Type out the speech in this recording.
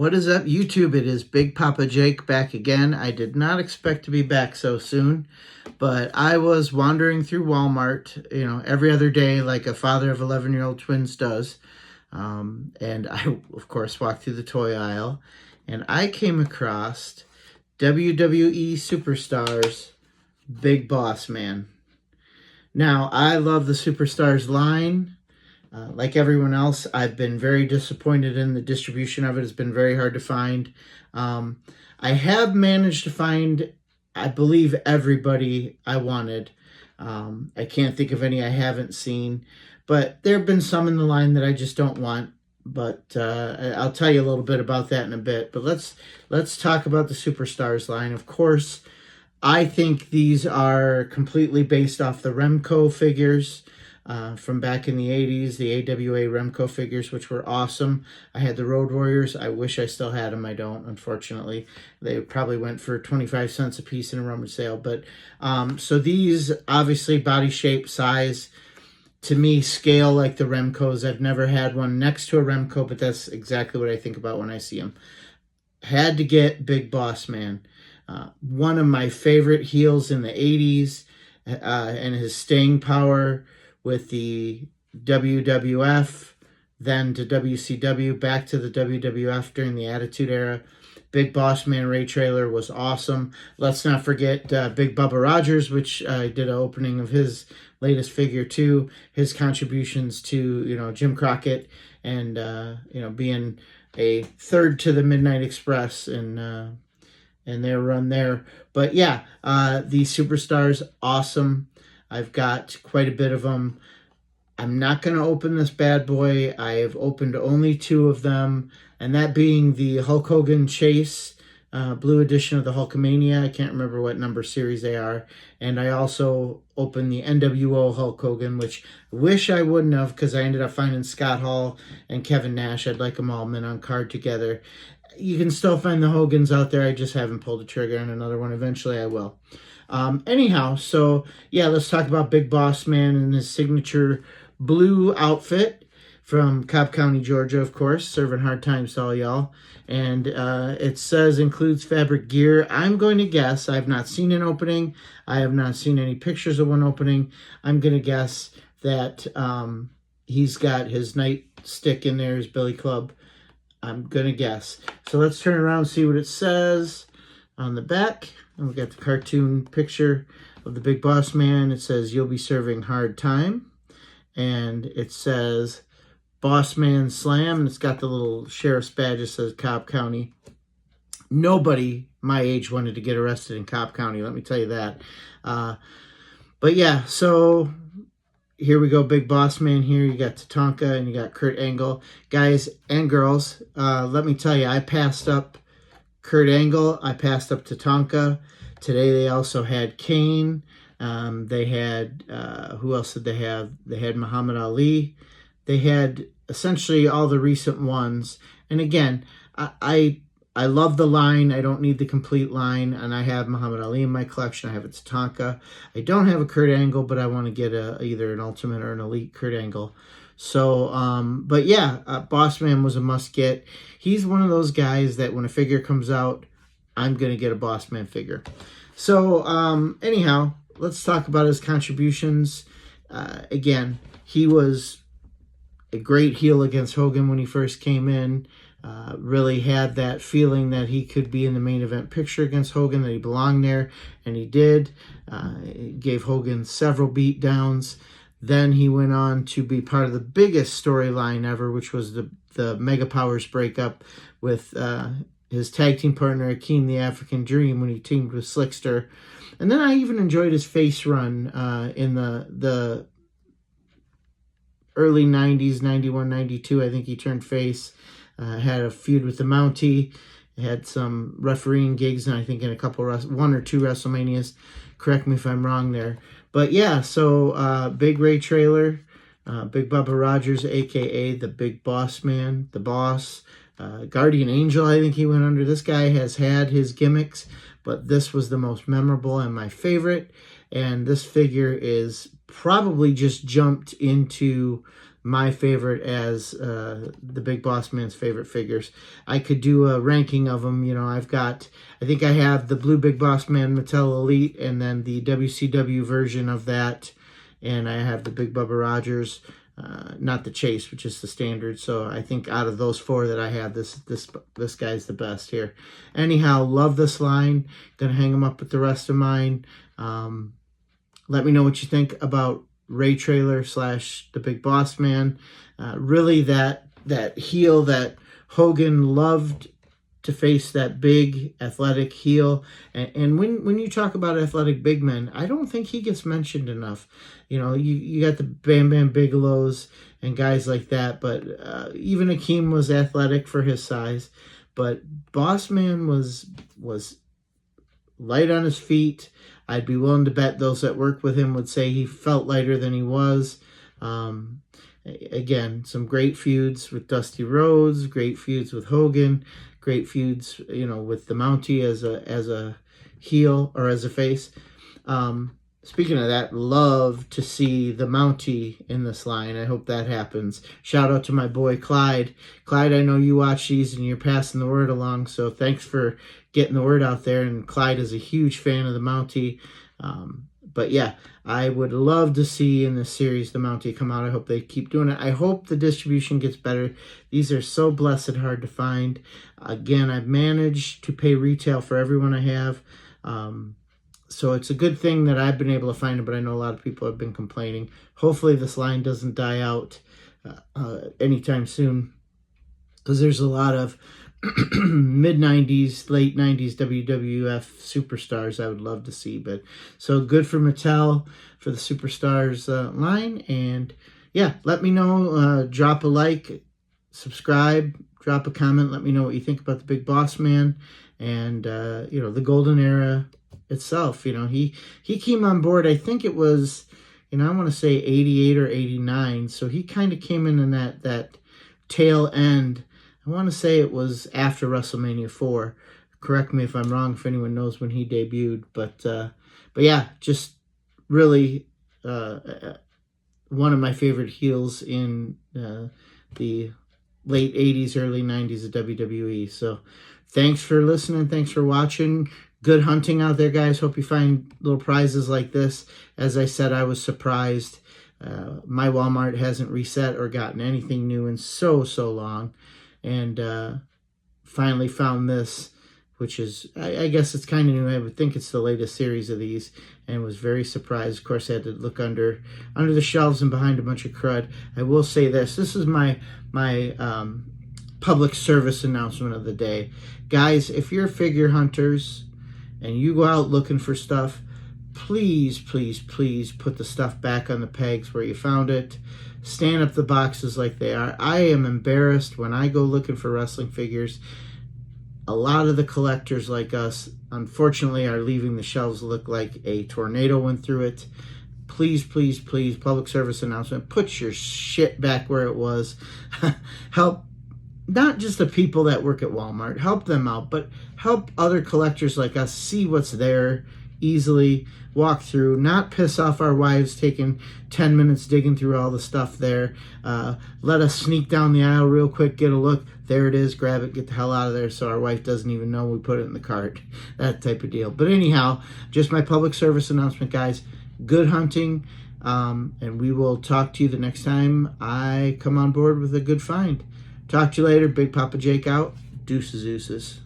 What is up, YouTube? It is Big Papa Jake back again. I did not expect to be back so soon, but I was wandering through Walmart, every other day like a father of 11-year-old twins does. And I, of course, walked through the toy aisle, and I came across WWE Superstars Big Bossman. Now, I love the Superstars line. Like everyone else, I've been very disappointed in the distribution of it. It's been very hard to find. I have managed to find, I believe, everybody I wanted. I can't think of any I haven't seen, but there have been some in the line that I just don't want. But I'll tell you a little bit about that in a bit. But let's talk about the Superstars line. Of course, I think these are completely based off the Remco figures. From back in the 80s, the AWA Remco figures, which were awesome. I had the Road Warriors. I wish I still had them. I don't, unfortunately. They probably went for 25 cents a piece in a rummage sale. But so these, obviously, body shape, size, to me, scale like the Remcos. I've never had one next to a Remco, but that's exactly what I think about when I see them. Had to get Big Bossman. One of my favorite heels in the 80s, and his staying power with the WWF, then to WCW, back to the WWF during the Attitude Era. Big Bossman Ray Trailer was awesome. Let's not forget Big Bubba Rogers, which I did an opening of his latest figure too. His contributions to Jim Crockett and being a third to the Midnight Express and their run there. But yeah, the Superstars, awesome. I've got quite a bit of them. I'm not going to open this bad boy. I have opened only 2 of them, and that being the Hulk Hogan Chase blue edition of the Hulkamania. I can't remember what number series they are. And I also opened the NWO Hulk Hogan, which I wish I wouldn't have because I ended up finding Scott Hall and Kevin Nash. I'd like them all mint on card together. You can still find the Hogans out there. I just haven't pulled the trigger on another one. Eventually I will. Anyhow, so yeah, let's talk about Big Bossman and his signature blue outfit from Cobb County, Georgia, of course, serving hard times to all y'all. And it says includes fabric gear. I'm going to guess, I've not seen an opening. I have not seen any pictures of one opening. I'm going to guess that he's got his nightstick in there, his billy club. I'm going to guess. So let's turn around and see what it says on the back. And we got the cartoon picture of the Big Bossman. It says, "You'll be serving hard time." And it says, "Bossman Slam." And it's got the little sheriff's badge that says Cobb County. Nobody my age wanted to get arrested in Cobb County, let me tell you that. But yeah, so here we go, Big Bossman here. You got Tatanka and you got Kurt Angle. Guys and girls, let me tell you, I passed up Kurt Angle. I passed up Tatanka. Today they also had Kane. They had, who else did they have? They had Muhammad Ali. They had essentially all the recent ones. And again, I love the line. I don't need the complete line. And I have Muhammad Ali in my collection. I have a Tatanka. I don't have a Kurt Angle, but I want to get either an Ultimate or an Elite Kurt Angle. So, but yeah, Bossman was a must get. He's one of those guys that when a figure comes out, I'm going to get a Bossman figure. So, anyhow, let's talk about his contributions. Again, he was a great heel against Hogan when he first came in. Really had that feeling that he could be in the main event picture against Hogan, that he belonged there, and he did. Gave Hogan several beatdowns. Then he went on to be part of the biggest storyline ever, which was the Mega Powers breakup with his tag team partner, Akeem the African Dream, when he teamed with Slickster. And then I even enjoyed his face run in the early 90s, 91, 92. I think he turned face. Had a feud with the Mountie. Had some refereeing gigs, and I think in one or two WrestleManias. Correct me if I'm wrong there. But yeah, so Big Ray Trailer, Big Bubba Rogers, a.k.a. the Big Bossman, the Boss. Guardian Angel, I think he went under. This guy has had his gimmicks, but this was the most memorable and my favorite. And this figure is probably just jumped into my favorite as the Big Boss Man's favorite figures. I could do a ranking of them. You know, I think I have the Blue Big Boss Man Mattel Elite, and then the WCW version of that, and I have the Big Bubba Rogers, not the Chase, which is the standard. So I think out of those four that I have, this guy's the best here. Anyhow, love this line. Gonna hang them up with the rest of mine. Let me know what you think about Ray Trailer / the Big Boss Man. Really that heel that Hogan loved to face, that big athletic heel. And when you talk about athletic big men, I don't think he gets mentioned enough. You know, you got the Bam Bam Bigelows and guys like that, but even Akeem was athletic for his size. But Boss Man was light on his feet. I'd be willing to bet those that work with him would say he felt lighter than he was. Again, some great feuds with Dusty Rhodes, great feuds with Hogan, great feuds, you know, with the Mountie as a heel or as a face. Speaking of that, love to see the Mountie in this line. I hope that happens. Shout out to my boy Clyde. Clyde, I know you watch these and you're passing the word along, so thanks for getting the word out there. And Clyde is a huge fan of the Mountie. But yeah, I would love to see in this series the Mountie come out. I hope they keep doing it. I hope the distribution gets better. These are so blessed hard to find. Again, I've managed to pay retail for everyone I have. So it's a good thing that I've been able to find it, but I know a lot of people have been complaining. Hopefully this line doesn't die out anytime soon, because there's a lot of mid-90s, late 90s WWF superstars I would love to see. But so good for Mattel for the superstars line. And yeah, let me know. Drop a like, subscribe, drop a comment. Let me know what you think about the Big Boss Man and you know, the golden era itself. You know, he came on board, I think it was, you know, I want to say 88 or 89. So he kind of came in that tail end. I want to say it was after WrestleMania 4. Correct me if I'm wrong, if anyone knows when he debuted. But yeah, just really one of my favorite heels in the late 80s, early 90s of WWE. So thanks for listening. Thanks for watching. Good hunting out there, guys. Hope you find little prizes like this. As I said, I was surprised. My Walmart hasn't reset or gotten anything new in so long. And finally found this, which is, I guess it's kind of new. I would think it's the latest series of these, and was very surprised. Of course, I had to look under the shelves and behind a bunch of crud. I will say this. This is my public service announcement of the day. Guys, if you're figure hunters and you go out looking for stuff, please put the stuff back on the pegs where you found it. Stand up the boxes like they are. I am embarrassed when I go looking for wrestling figures. A lot of the collectors like us, unfortunately, are leaving the shelves look like a tornado went through it. Please, public service announcement, put your shit back where it was. Help not just the people that work at Walmart, help them out, but help other collectors like us see what's there easily, walk through, not piss off our wives taking 10 minutes digging through all the stuff there. Let us sneak down the aisle real quick, get a look. There it is, grab it, get the hell out of there so our wife doesn't even know we put it in the cart. That type of deal. But anyhow, just my public service announcement, guys. Good hunting, and we will talk to you the next time I come on board with a good find. Talk to you later. Big Papa Jake out. Deuces.